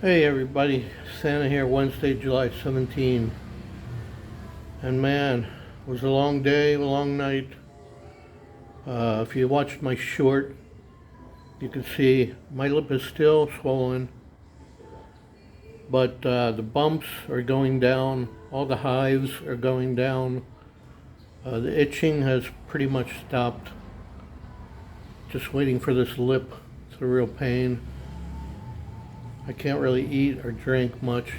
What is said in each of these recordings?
Hey everybody, Santa here, Wednesday, July 17. And man, it was a long day, a long night. If you watched my short, you can see my lip is still swollen, but the bumps are going down, all the hives are going down. The itching has pretty much stopped. Just waiting for this lip. It's a real pain. I can't really eat or drink much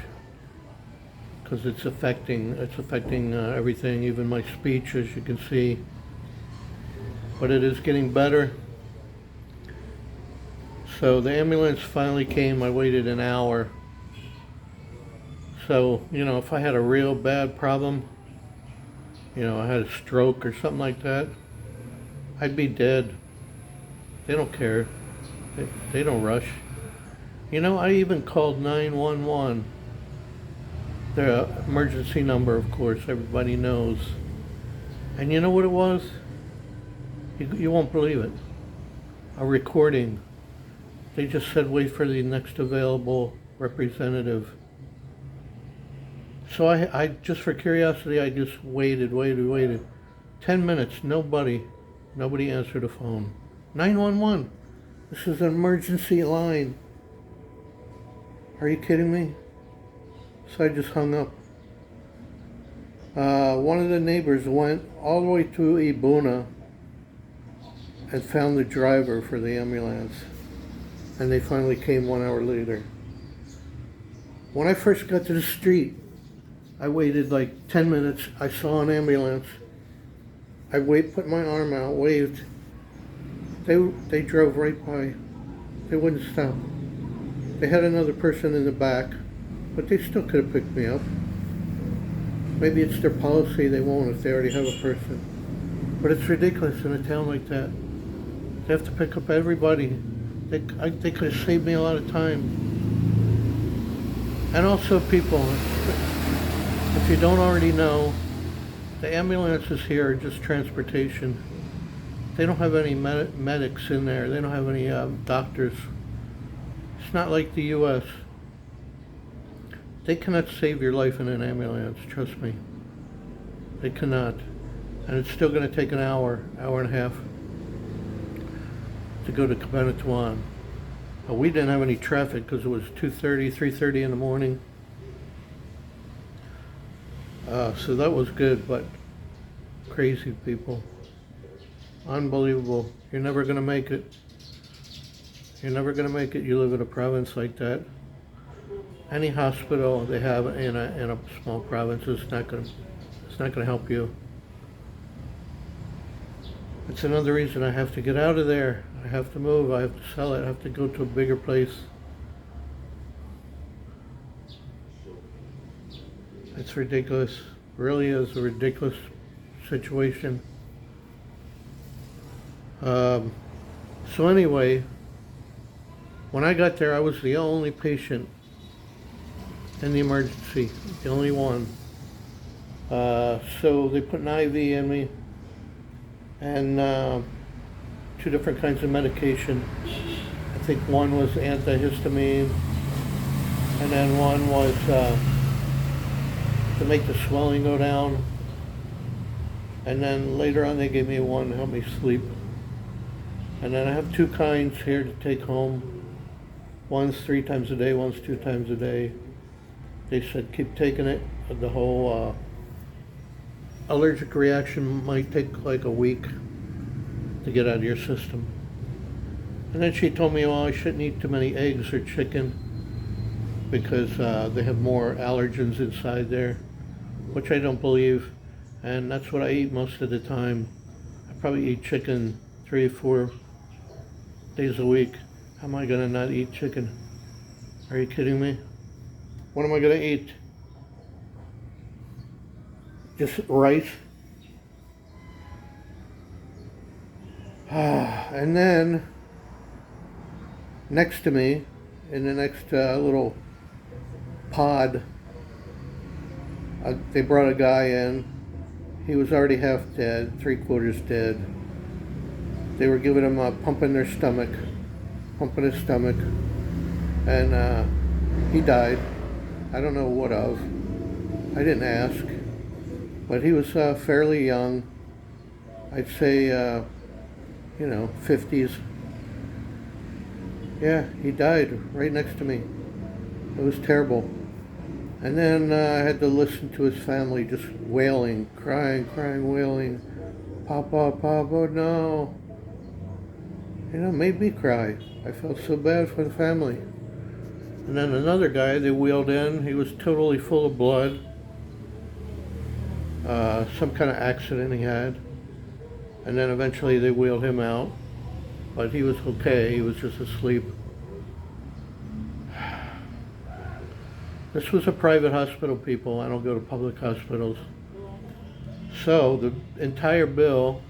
because it's affecting everything, even my speech, as you can see. But it is getting better. So the ambulance finally came. I waited an hour. So, if I had a real bad problem, I had a stroke or something like that, I'd be dead. They don't care. They don't rush. I even called 911. The emergency number, of course, everybody knows. And you know what it was? You won't believe it. A recording. They just said wait for the next available representative. So I just for curiosity, I just waited. 10 minutes, nobody answered the phone. 911. This is an emergency line. Are you kidding me? So I just hung up. One of the neighbors went all the way to Ibuna and found the driver for the ambulance. And they finally came 1 hour later. When I first got to the street, I waited like 10 minutes. I saw an ambulance. I put my arm out, waved. They drove right by. They wouldn't stop. They had another person in the back, but they still could have picked me up. Maybe it's their policy, they won't if they already have a person. But it's ridiculous in a town like that. They have to pick up everybody. They could have saved me a lot of time. And also people, if you don't already know, the ambulances here are just transportation. They don't have any medics in there. They don't have any doctors. It's not like the U.S. They cannot save your life in an ambulance, trust me. They cannot. And it's still going to take an hour and a half to go to Cabanatuan. We didn't have any traffic because it was 2:30, 3:30 in the morning. So that was good, but crazy people. Unbelievable. You're never going to make it. You're never going to make it. You live in a province like that. Any hospital they have in a small province is not going to help you. It's another reason I have to get out of there. I have to move. I have to sell it. I have to go to a bigger place. It's ridiculous. It really is a ridiculous situation. So anyway, when I got there, I was the only patient in the emergency, the only one. So they put an IV in me and 2 different kinds of medication. I think one was antihistamine, and then one was to make the swelling go down. And then later on they gave me one to help me sleep. And then I have 2 kinds here to take home. One's 3 times a day, one's 2 times a day. They said keep taking it. The whole allergic reaction might take like a week to get out of your system. And then she told me, I shouldn't eat too many eggs or chicken because they have more allergens inside there, which I don't believe. And that's what I eat most of the time. I probably eat chicken 3 or 4 days a week. How am I gonna not eat chicken? Are you kidding me? What am I gonna eat? Just rice? And then next to me, in the next little pod, they brought a guy in. He was already half dead, 3/4 dead. They were giving him a pump in his stomach, and He died. I don't know what of. I didn't ask. But he was fairly young. I'd say, 50s. Yeah, he died right next to me. It was terrible. And then I had to listen to his family just wailing, crying, wailing. Papa, Papa, no. It made me cry. I felt so bad for the family. And then another guy they wheeled in, he was totally full of blood. Some kind of accident he had. And then eventually they wheeled him out. But he was okay, he was just asleep. This was a private hospital, people. I don't go to public hospitals. So the entire bill,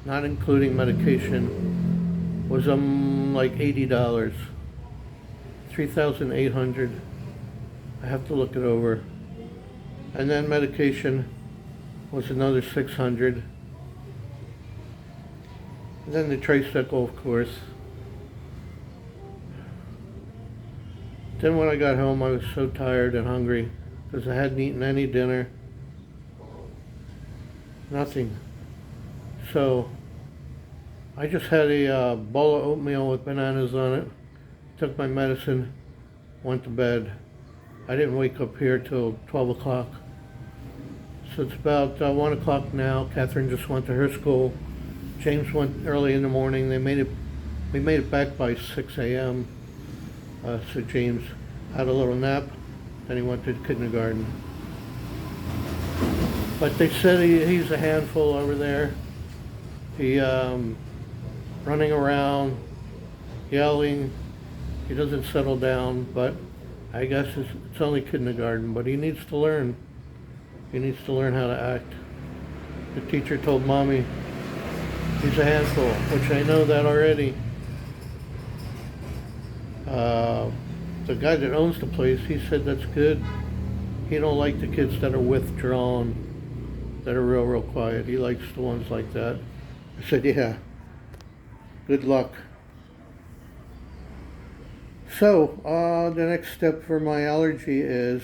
not including medication, was like $80. $3,800. I have to look it over. And then medication was another $600. And then the tricycle, of course. Then when I got home, I was so tired and hungry because I hadn't eaten any dinner. Nothing. So I just had a bowl of oatmeal with bananas on it, took my medicine, went to bed. I didn't wake up here till 12 o'clock. So it's about 1 o'clock now. Catherine just went to her school. James went early in the morning. We made it back by 6 a.m. So James had a little nap, then he went to kindergarten. But they said he's a handful over there. He running around, yelling. He doesn't settle down, but I guess it's only kindergarten, but he needs to learn. He needs to learn how to act. The teacher told Mommy he's a handful, which I know that already. The guy that owns the place, he said that's good. He don't like the kids that are withdrawn, that are real quiet. He likes the ones like that. I said, yeah, good luck. So, the next step for my allergy is,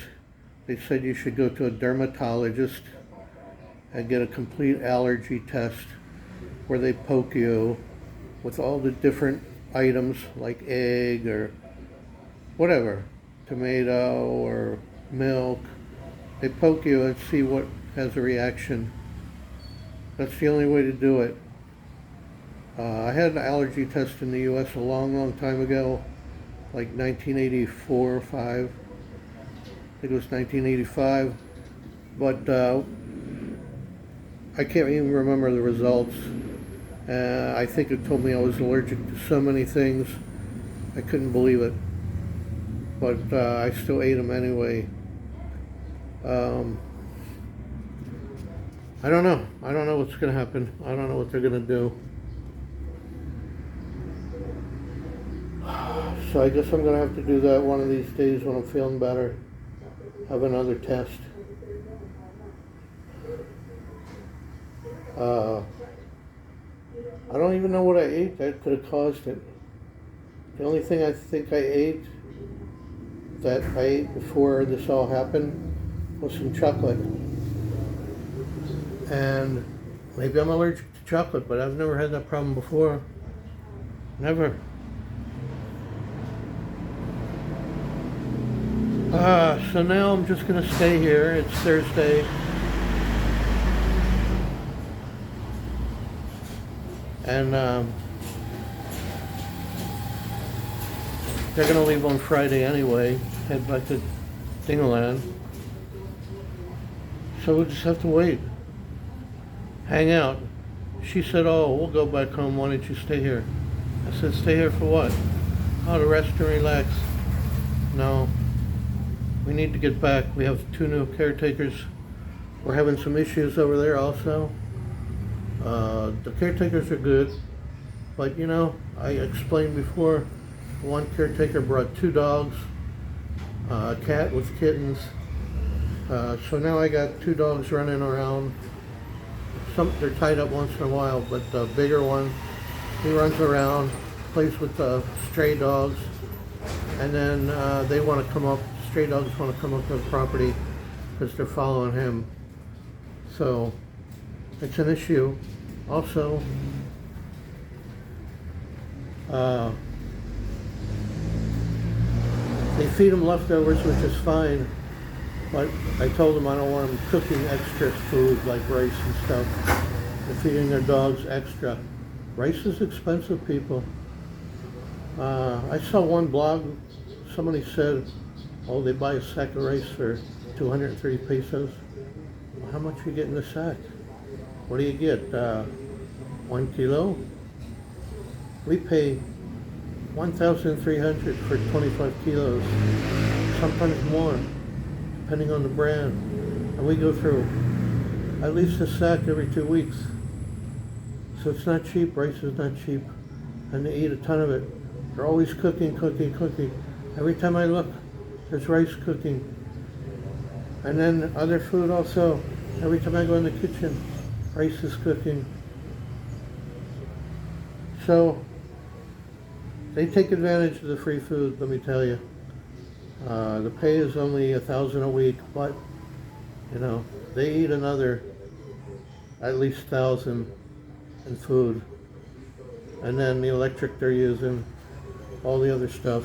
they said you should go to a dermatologist and get a complete allergy test where they poke you with all the different items like egg or whatever, tomato or milk. They poke you and see what has a reaction. That's the only way to do it. I had an allergy test in the U.S. a long time ago, like 1984 or 5. I think it was 1985. But I can't even remember the results. I think it told me I was allergic to so many things. I couldn't believe it. But I still ate them anyway. I don't know. I don't know what's going to happen. I don't know what they're going to do. So I guess I'm going to have to do that one of these days when I'm feeling better. Have another test. I don't even know what I ate that could have caused it. The only thing I think I ate that I ate before this all happened was some chocolate. And maybe I'm allergic to chocolate, but I've never had that problem before. Never. So now I'm just going to stay here. It's Thursday. And they're going to leave on Friday anyway, head back to Dingaland. So we'll just have to wait. Hang out. She said, oh, we'll go back home. Why don't you stay here? I said, stay here for what? Oh, to rest and relax. No. We need to get back. We have 2 new caretakers. We're having some issues over there also. The caretakers are good, but I explained before, one caretaker brought 2 dogs, a cat with kittens. So now I got 2 dogs running around. They're tied up once in a while, but the bigger one, he runs around, plays with the stray dogs. and then they want to come up, stray dogs want to come up to the property because they're following him. So it's an issue. Also, they feed them leftovers, which is fine, but I told them I don't want them cooking extra food like rice and stuff. They're feeding their dogs extra. Rice is expensive, people. I saw one blog, somebody said, oh, they buy a sack of rice for 230 pesos. Well, how much you get in the sack? What do you get? 1 kilo? We pay 1,300 for 25 kilos, sometimes more, depending on the brand. And we go through at least a sack every 2 weeks. So it's not cheap, rice is not cheap. And they eat a ton of it. They're always cooking. Every time I look, there's rice cooking. And then other food also. Every time I go in the kitchen, rice is cooking. So they take advantage of the free food, let me tell you. The pay is only 1,000 a week, but you know, they eat another at least 1,000 in food. And then the electric they're using, all the other stuff.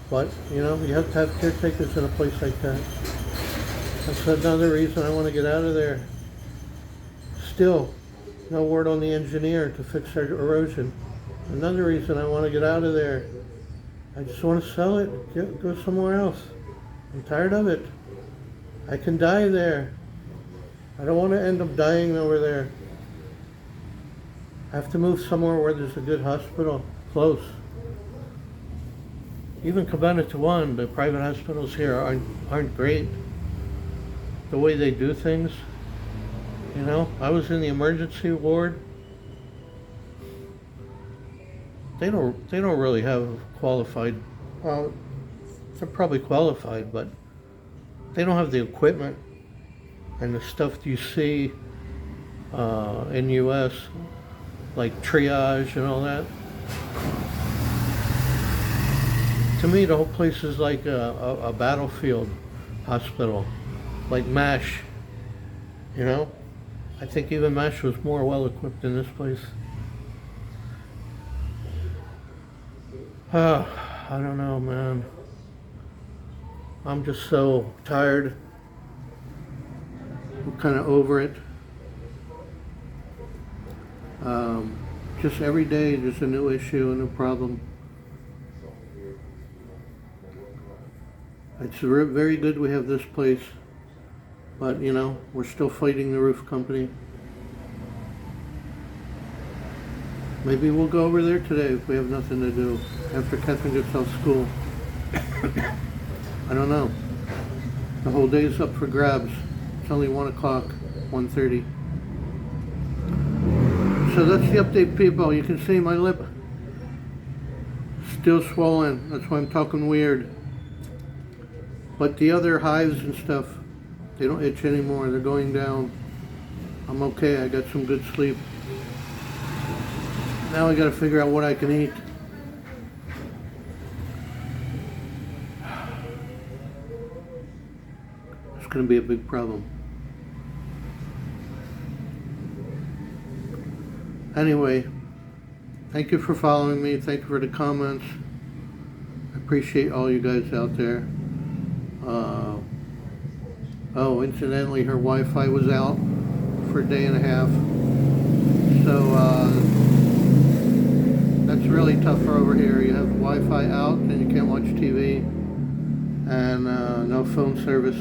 But you know, you have to have caretakers in a place like that. That's another reason I want to get out of there. Still, no word on the engineer to fix their erosion. Another reason I want to get out of there. I just want to sell it, go somewhere else. I'm tired of it. I can die there. I don't want to end up dying over there. I have to move somewhere where there's a good hospital, close. Even Cabana One, the private hospitals here aren't great. The way they do things, you know. I was in the emergency ward. They don't really have qualified. Well, they're probably qualified, but they don't have the equipment and the stuff you see in the U.S. like triage and all that. To me, the whole place is like a battlefield hospital, like MASH. You know, I think even MASH was more well equipped than this place. I don't know, man. I'm just so tired. I'm kind of over it. Just every day there's a new issue, a new problem. It's very good we have this place, but you know, we're still fighting the roof company. Maybe we'll go over there today if we have nothing to do after Catherine gets out of school. I don't know. The whole day is up for grabs. It's only 1 o'clock, 1:30. So that's the update, people. You can see my lip still swollen. That's why I'm talking weird. But the other hives and stuff, they don't itch anymore. They're going down. I'm okay. I got some good sleep. Now I got to figure out what I can eat. It's going to be a big problem. Anyway, thank you for following me. Thank you for the comments. I appreciate all you guys out there. Oh, incidentally, her Wi-Fi was out for a day and a half. So, that's really tough for over here. You have Wi-Fi out and you can't watch TV, and no phone service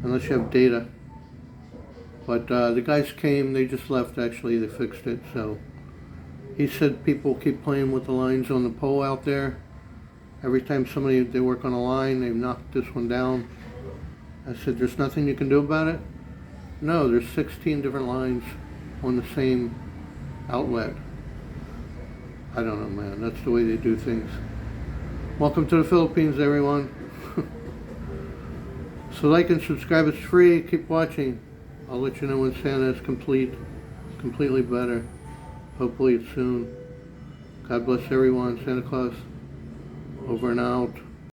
unless you have data. But the guys came, they just left actually, they fixed it. So he said people keep playing with the lines on the pole out there. Every time they work on a line, they've knocked this one down. I said, there's nothing you can do about it? No, there's 16 different lines on the same outlet. I don't know, man. That's the way they do things. Welcome to the Philippines, everyone. So like and subscribe. It's free. Keep watching. I'll let you know when Santa is completely better. Hopefully it's soon. God bless everyone. Santa Claus. Over and out.